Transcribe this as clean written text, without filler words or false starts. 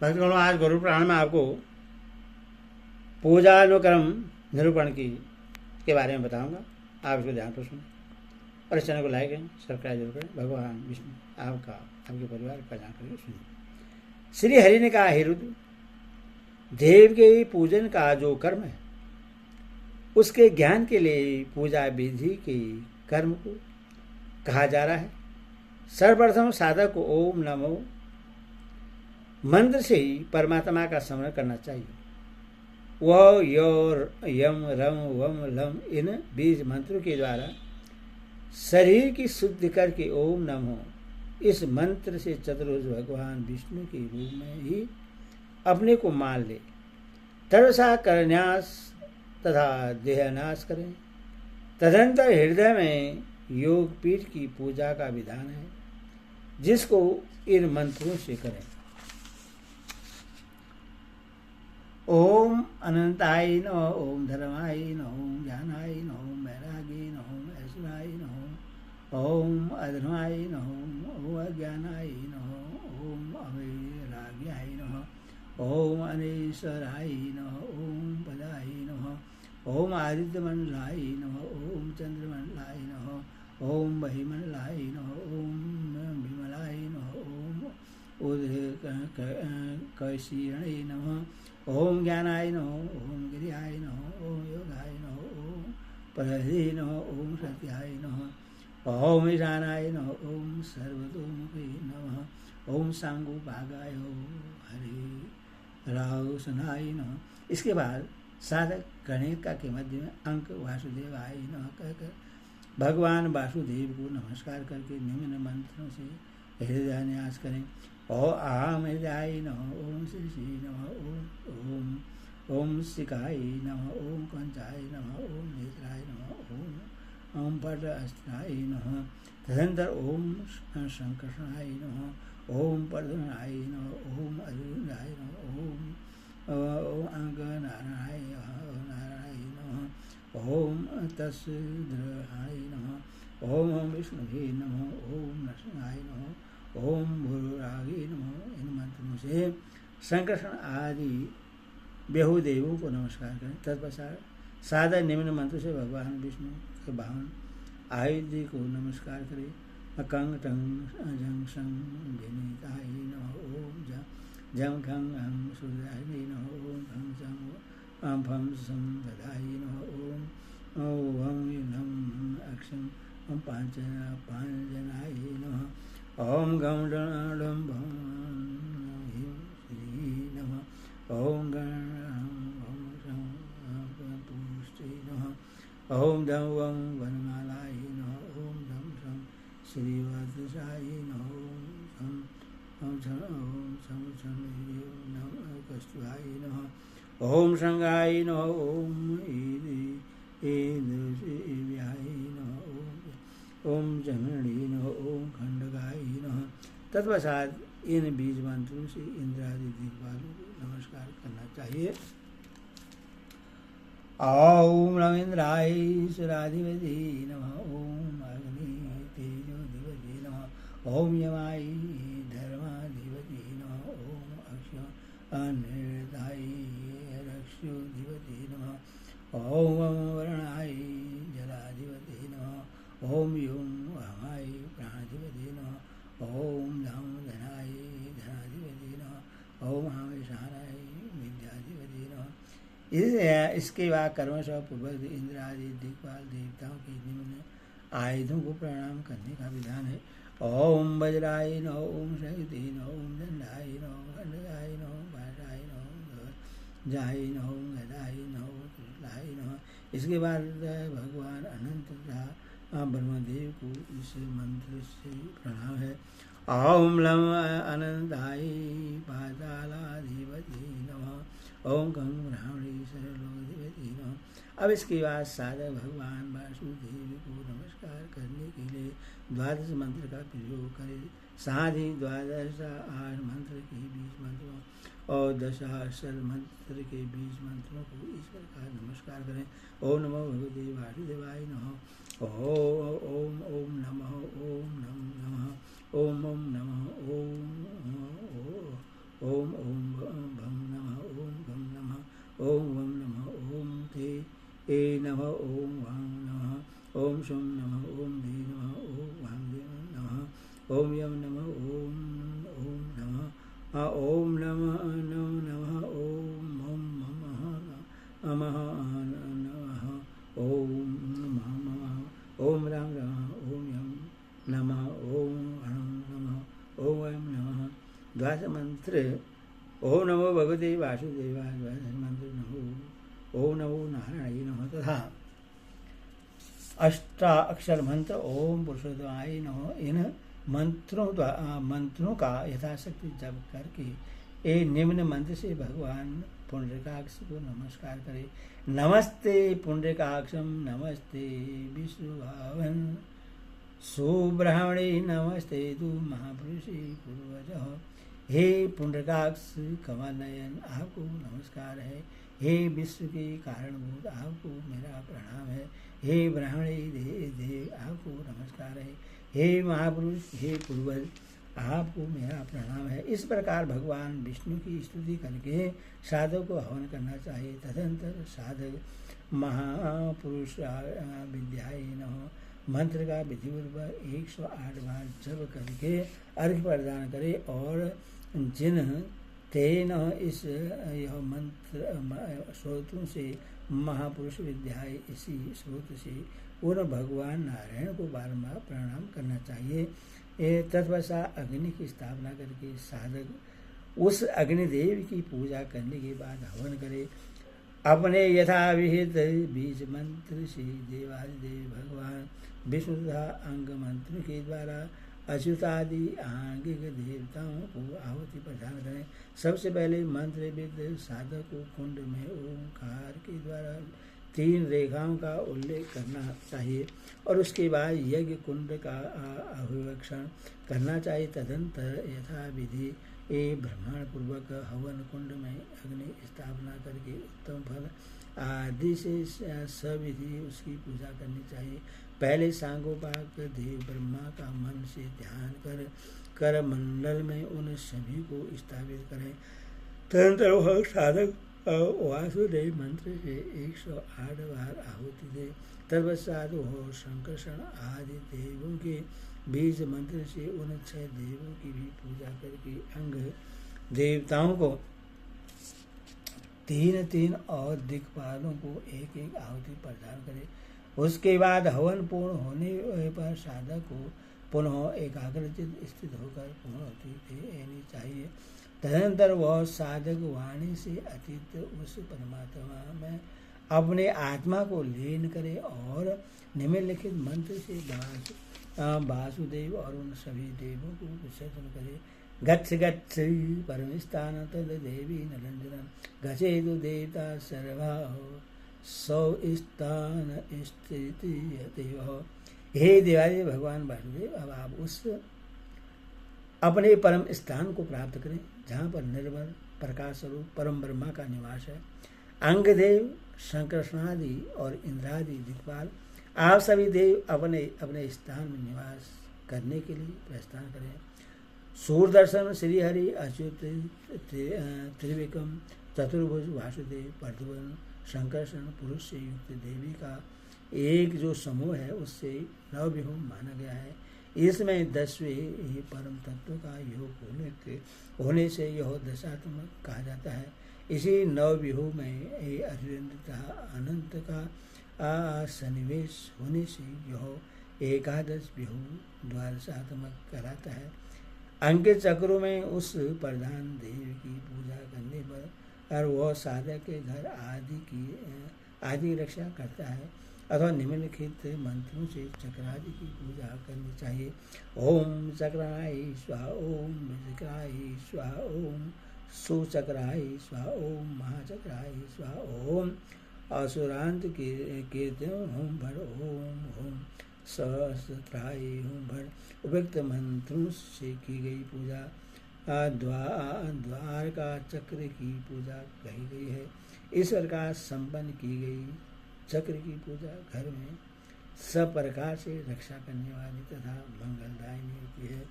भक्तगणों, आज गुरु पुराण में आपको पूजानुक्रम निरूपण की के बारे में बताऊंगा। आप इसको ध्यान से सुनें और इस चैनल को लाइक करें, सब्सक्राइब जरूर करें। भगवान विष्णु आपका, आपके परिवार का कल्याण करें। सुनिए। श्री हरि ने कहा, हे रुद्र, देव के पूजन का जो कर्म है उसके ज्ञान के लिए पूजा विधि के कर्म को कहा जा रहा है। सर्वप्रथम साधक को ओम नमो मंत्र से ही परमात्मा का स्मरण करना चाहिए। वह यम रम वम लम इन बीज मंत्रों के द्वारा शरीर की शुद्धि करके ओम नमो इस मंत्र से चतुर्भुज भगवान विष्णु के रूप में ही अपने को मान ले। तरसा करन्यास तथा देहनाश करें। तदंतर हृदय में योग पीठ की पूजा का विधान है, जिसको इन मंत्रों से करें। ओम अनंताय नमः, ओम धर्माय नमः, ओम ज्ञानाय नमः, ओम वैराग्याय नमः, ओम ऐश्वर्याय नमः, ओम अधर्माय नमः, ओम अज्ञानाय नमः, ओम अवैराग्याय नमः, ओम अनेश्वराय नमः, ओम पदाय नमः, ओम आदित्यमंडलाय नमः, ओम चंद्रमंडलाय नमः, ओम बहिमंडलाय नमः, ओम विमलाय नमः, ओम कैशीरणे नमः, ओम ज्ञानाय नमः, ओम गिरियाय नमः, ओम योगाय नमः, ओम परहे नमः, ओम सत्याय नमः, ओम ईशानाय नमः, ओम सर्वतोमुखे नमः, ओम सांगोपागाय हरे राहुसनाय नमः। इसके बाद साधक गणिका के मध्य में अंक वासुदेवाय नमः कहकर भगवान वासुदेव को नमस्कार करके निम्न मंत्रों से हृदय न्यास करें। ओ आम हृदय नमः, ओम श्री नमः, ओम ओम शिखाय नमः, ओम कंचाय नमः, ओम नेत्राय नमः, ओम पट अस्त्राय नमः। तदंतर ओम संकर्षणाय नमः, ओम पर्दनाय नमः, ओम अरुणाय नमः, ओम अंगनाराय नमः, ओम तस्द्रहाय नमः, ओम विष्णुवे नमः, ओम नरसिंहाय नमः, ओम भूरागे नमः। इन मंत्रों से संकर्षण आदि बेहुदेवों को नमस्कार करें। तत्पश्चात सादा निम्न मंत्र से भगवान विष्णु के वाहन आयुध को नमस्कार करें। कंग टंग जंग संग विनीताय नमः, ओम जम खंग हम सूर्याय नमः, ओम खंग जंग फम सम ददाय नमः, ओम नम अक्षम ओम पांचनाय नमः, ओम गम डम श्री नमः, ओम पुष्टि नमः, ओम दम वम वनमालाय नमः, ओम दम सम श्रीवत्साय नमः, ओम सम कस्तुवाय नमः, ओम संगाय नमः, ओम ईदृव्याय नमः, ओम जमणी नमः, ओम खंडगाय नमः। तत्पश्चात इन बीज मंत्रों से इंद्रादि दिग्पालों को नमस्कार करना चाहिए। ओम रविंद्राय सुराधिपति नमः, ओम अग्नि तेजोधिपति नमः, ओम यमाय धर्माधिपति नमः, ओम अक्ष अनिर्दाय रक्षोधिपति नमः, ओम वर्णाय जलाधिपति नमः, ओम युम हमाय प्राणाधिपति नमः, ओम धम धनाय धनाधिपति नमः, ओम हमेशानाय विद्याधिपति नमः। इसके बाद कर्मश पूर्वक इंद्र आदि दिक्पाल देवताओं के निम्न आयुधों को प्रणाम करने का विधान है। ओम वज्राय नमः, ओम शक्ति नमः, ओम दंडाय नमः, खंडगाय नमः, भाषाय नमः, जाय नमः, गदाय नमः, कृष्णाय नमः। इसके बाद भगवान अनंत तथा ब्रह्मदेव को इस मंत्र से प्रणाम है। ओम लम अनंताय पातालाधिपति नमः, ओम गं ब्राह्मणेश्वरलोधिपति नमः। अब इसके बाद साधक भगवान वासुदेव को नमस्कार करने के लिए द्वादश मंत्र का प्रयोग करें। साथ ही द्वादश 8 मंत्र के 20 मंत्रों और 10 अक्षर मंत्र के 20 मंत्रों को इस प्रकार नमस्कार करें। ओम नमो भगवते वासुदेवाय नमः, ओम ओम नमः, ओम नमः, ओम ओम नमः, ओम ओम शुम नमः, ओम धी नमः, ओम वामदेव नमः, ओम यम नमः, ओम नमः, ओम नमः नमः, ओम नमः नमः, ओम नमः, ओम राम राम, ओम यम नमः, ओम नमः, ओम वयम नमः। द्वादश मंत्र ओम नमो भगवते वासुदेवाय। द्वादश मंत्र नमो ओम नमो नारायणाय नमः तथा अष्टाक्षर मंत्र ओम पुरुषोत्तमाय नमः। इन मंत्रों का यथाशक्ति जप करके ए निम्न मंत्र से भगवान पुंडरीकाक्ष को नमस्कार करें। नमस्ते पुंडरीकाक्षम, नमस्ते विष्णुभावन सुब्रह्मणे, नमस्ते तु महापुरुषे पूर्वज। हे पुंडरीकाक्ष कमल नयन, आपको नमस्कार है। हे विश्व के कारणभूत, आपको मेरा प्रणाम है। हे ब्राह्मणे देव, आपको नमस्कार है। हे महापुरुष, हे पूर्वज, आपको मेरा प्रणाम है। इस प्रकार भगवान विष्णु की स्तुति करके साधक को हवन करना चाहिए। तदंतर साधक महापुरुष विद्याय नमः मंत्र का विधिपूर्वक 108 बार जप करके अर्घ्य प्रदान करे और जिन तेन इस यह मंत्र स्रोतों से महापुरुष विद्याय, इसी स्रोत से उन भगवान नारायण को बारंबार प्रणाम करना चाहिए। तत्पश्चात अग्नि की स्थापना करके साधक उस अग्निदेव की पूजा करने के बाद हवन करे। अपने यथाविहित बीज मंत्र से देवादिदेव भगवान विष्णु तथा अंग मंत्र के द्वारा अच्युतादि आंगिक देवताओं को आहुति प्रदान करें। सबसे पहले मंत्र विद साधक को कुंड में ओंकार के द्वारा 3 रेखाओं का उल्लेख करना चाहिए और उसके बाद यज्ञ कुंड का अभिवेक्षण करना चाहिए। तदंतर यथा विधि ब्राह्मण पूर्वक हवन कुंड में अग्नि स्थापना करके उत्तम फल आदि से सविधि उसकी पूजा करनी चाहिए। पहले सांगोपाक देव ब्रह्मा का मन से ध्यान कर मंडल में उन सभी को स्थापित करें। तदंतर वह साधक वासुदेव मंत्र से 108 बार आहुति दे। तत्पश्चात वह संकर्षण आदि देवों के बीज मंत्र से उन 6 देवों की भी पूजा करके अंग देवताओं को 3-3 और दिक्पालों को 1-1 आहुति प्रदान करे। उसके बाद हवन पूर्ण होने पर साधक को पुनः एकाग्रचित स्थित होकर पूर्णाहुति देनी चाहिए। तदनंतर वह साधक वाणी से अतीत उस परमात्मा में अपने आत्मा को लीन करे और निम्नलिखित मंत्र से वासुदेव और उन सभी देवों को विसर्जन करे। गच्छ गच्छ परमस्थान तद देवी निरंजनम, गच्छेतु देवता सर्वा सौ स्थान स्थिति। हे देवादि भगवान वासुदेव, अब आप उस अपने परम स्थान को प्राप्त करें जहाँ पर निर्मल प्रकाश स्वरूप परम ब्रह्मा का निवास है। अंगदेव, संकर्षणादि और इंद्रादि दिक्पाल, आप सभी देव अपने अपने स्थान में निवास करने के लिए प्रस्थान करें। सूर्यदर्शन श्रीहरि अच्युत त्रिविक्रम चतुर्भुज वासुदेव प्रद्युम्न संकर्षण पुरुष से युक्त देवी का एक जो समूह है उससे 9 विभू माना गया है। इसमें 10वें परम तत्व का योग होने से यह दशात्मक कहा जाता है। इसी 9 विभू में अरिंदता अनंत का सन्निवेश होने से यह 11 विभू द्वादशात्मक कहलाता है। अंकित चक्रों में उस प्रधान देव की पूजा करने पर और वह साधक के घर आदि रक्षा करता है अथवा निम्नलिखित मंत्रों से चक्रादि की पूजा करनी चाहिए। ओम चक्राय स्वाहा, ओम विचक्राय स्वाहा, ओम सुचक्राय स्वाहा, ओम महाचक्राय स्वाहा, ओम असुरांत कीर्तन होम भर, ओम सहस्त्राय होम भर। उपयुक्त मंत्रों से की गई पूजा द्वार का चक्र की पूजा कही गई है। ईश्वर का संपन्न की गई चक्र की पूजा घर में सब प्रकार से रक्षा करने वाली तथा मंगलदायिनी होती है।